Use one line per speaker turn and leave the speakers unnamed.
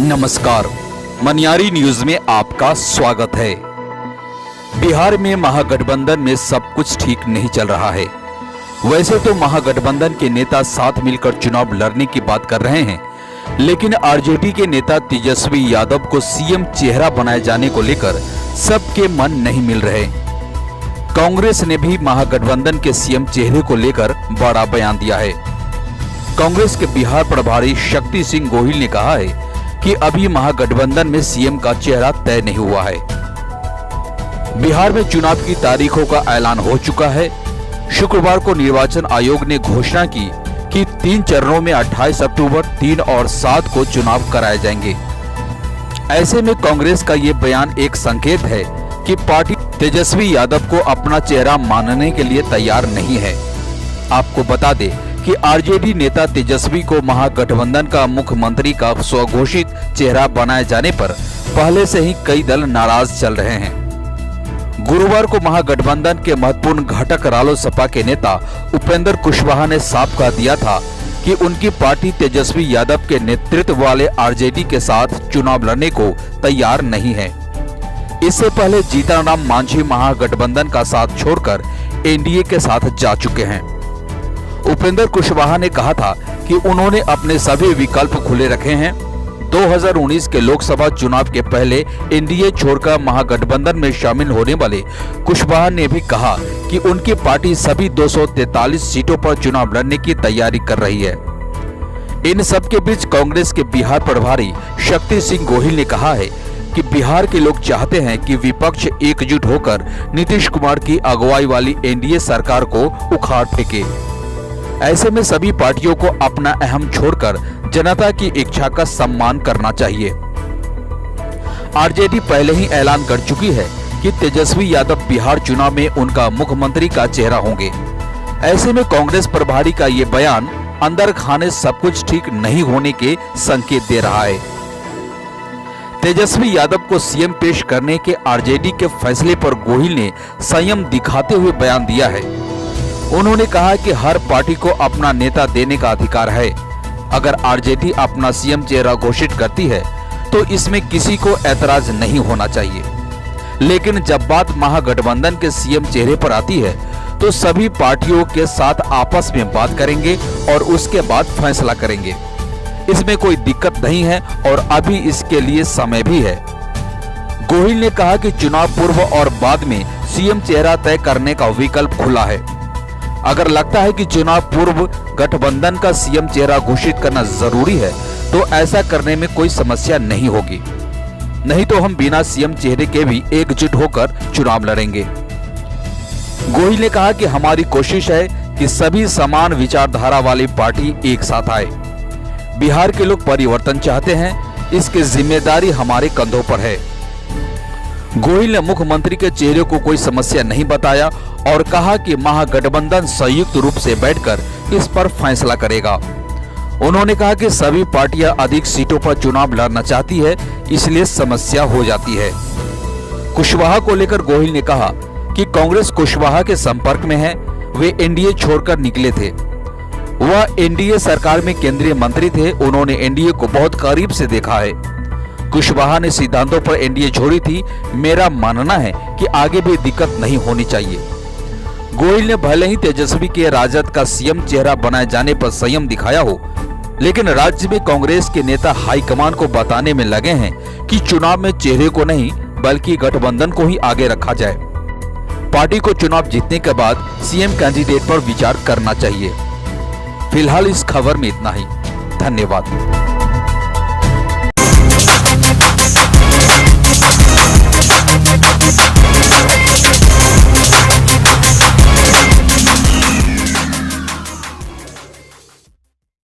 नमस्कार, मनियारी न्यूज में आपका स्वागत है। बिहार में महागठबंधन में सब कुछ ठीक नहीं चल रहा है। वैसे तो महागठबंधन के नेता साथ मिलकर चुनाव लड़ने की बात कर रहे हैं, लेकिन आरजेडी के नेता तेजस्वी यादव को सीएम चेहरा बनाए जाने को लेकर सबके मन नहीं मिल रहे। कांग्रेस ने भी महागठबंधन के सीएम चेहरे को लेकर बड़ा बयान दिया है। कांग्रेस के बिहार प्रभारी शक्ति सिंह गोहिल ने कहा है कि अभी महागठबंधन में सीएम का चेहरा तय नहीं हुआ है। बिहार में चुनाव की तारीखों का ऐलान हो चुका है। शुक्रवार को निर्वाचन आयोग ने घोषणा की कि 3 चरणों में 28 अक्टूबर, 3 और 7 को चुनाव कराए जाएंगे। ऐसे में कांग्रेस का ये बयान एक संकेत है कि पार्टी तेजस्वी यादव को अपना चेहरा मानने के लिए तैयार नहीं है। आपको बता दें कि आरजेडी नेता तेजस्वी को महागठबंधन का मुख्यमंत्री का स्वघोषित चेहरा बनाए जाने पर पहले से ही कई दल नाराज चल रहे हैं। गुरुवार को महागठबंधन के महत्वपूर्ण घटक रालोसपा के नेता उपेंद्र कुशवाहा ने साफ कह दिया था कि उनकी पार्टी तेजस्वी यादव के नेतृत्व वाले आरजेडी के साथ चुनाव लड़ने को तैयार नहीं है। इससे पहले जीतनराम मांझी महागठबंधन का साथ छोड़कर एनडीए के साथ जा चुके हैं। उपेंद्र कुशवाहा ने कहा था कि उन्होंने अपने सभी विकल्प खुले रखे हैं। 2019 के लोकसभा चुनाव के पहले एनडीए छोड़कर महागठबंधन में शामिल होने वाले कुशवाहा ने भी कहा कि उनकी पार्टी सभी 243 सीटों पर चुनाव लड़ने की तैयारी कर रही है। इन सब के बीच कांग्रेस के बिहार प्रभारी शक्ति सिंह गोहिल ने कहा है कि बिहार के लोग चाहते हैं कि विपक्ष एकजुट होकर नीतीश कुमार की अगुवाई वाली एनडीए सरकार को उखाड़ फेंके। ऐसे में सभी पार्टियों को अपना अहम छोड़कर जनता की इच्छा का सम्मान करना चाहिए। आरजेडी पहले ही ऐलान कर चुकी है कि तेजस्वी यादव बिहार चुनाव में उनका मुख्यमंत्री का चेहरा होंगे। ऐसे में कांग्रेस प्रभारी का ये बयान अंदर खाने सब कुछ ठीक नहीं होने के संकेत दे रहा है। तेजस्वी यादव को सीएम पेश करने के आरजेडी के फैसले पर गोहिल ने संयम दिखाते हुए बयान दिया है। उन्होंने कहा कि हर पार्टी को अपना नेता देने का अधिकार है। अगर आरजेडी अपना सीएम चेहरा घोषित करती है तो इसमें किसी को ऐतराज नहीं होना चाहिए, लेकिन जब बात महागठबंधन के सीएम चेहरे पर आती है तो सभी पार्टियों के साथ आपस में बात करेंगे और उसके बाद फैसला करेंगे। इसमें कोई दिक्कत नहीं है और अभी इसके लिए समय भी है। गोहिल ने कहा कि चुनाव पूर्व और बाद में सीएम चेहरा तय करने का विकल्प खुला है। अगर लगता है कि चुनाव पूर्व गठबंधन का सीएम चेहरा घोषित करना जरूरी है तो ऐसा करने में कोई समस्या नहीं होगी, नहीं तो हम बिना सीएम चेहरे के भी एकजुट होकर चुनाव लड़ेंगे। गोहिल ने कहा कि हमारी कोशिश है कि सभी समान विचारधारा वाली पार्टी एक साथ आए। बिहार के लोग परिवर्तन चाहते हैं, इसकी जिम्मेदारी हमारे कंधों पर है। गोहिल ने मुख्यमंत्री के चेहरे को कोई समस्या नहीं बताया और कहा कि महागठबंधन संयुक्त रूप से बैठकर इस पर फैसला करेगा। उन्होंने कहा कि सभी पार्टियां अधिक सीटों पर चुनाव लड़ना चाहती है, इसलिए समस्या हो जाती है। कुशवाहा को लेकर गोहिल ने कहा कि कांग्रेस कुशवाहा के संपर्क में है। वे एनडीए छोड़कर निकले थे। वह एनडीए सरकार में केंद्रीय मंत्री थे। उन्होंने एनडीए को बहुत करीब से देखा है। कुशवाहा ने सिद्धांतों पर एनडीए छोड़ी थी। मेरा मानना है कि आगे भी दिक्कत नहीं होनी चाहिए। गोहिल ने भले ही तेजस्वी के राजद का सीएम चेहरा बनाए जाने पर संयम दिखाया हो, लेकिन राज्य में कांग्रेस के नेता हाईकमान को बताने में लगे हैं कि चुनाव में चेहरे को नहीं बल्कि गठबंधन को ही आगे रखा जाए। पार्टी को चुनाव जीतने के बाद सीएम कैंडिडेट पर विचार करना चाहिए। फिलहाल इस खबर में इतना ही। धन्यवाद।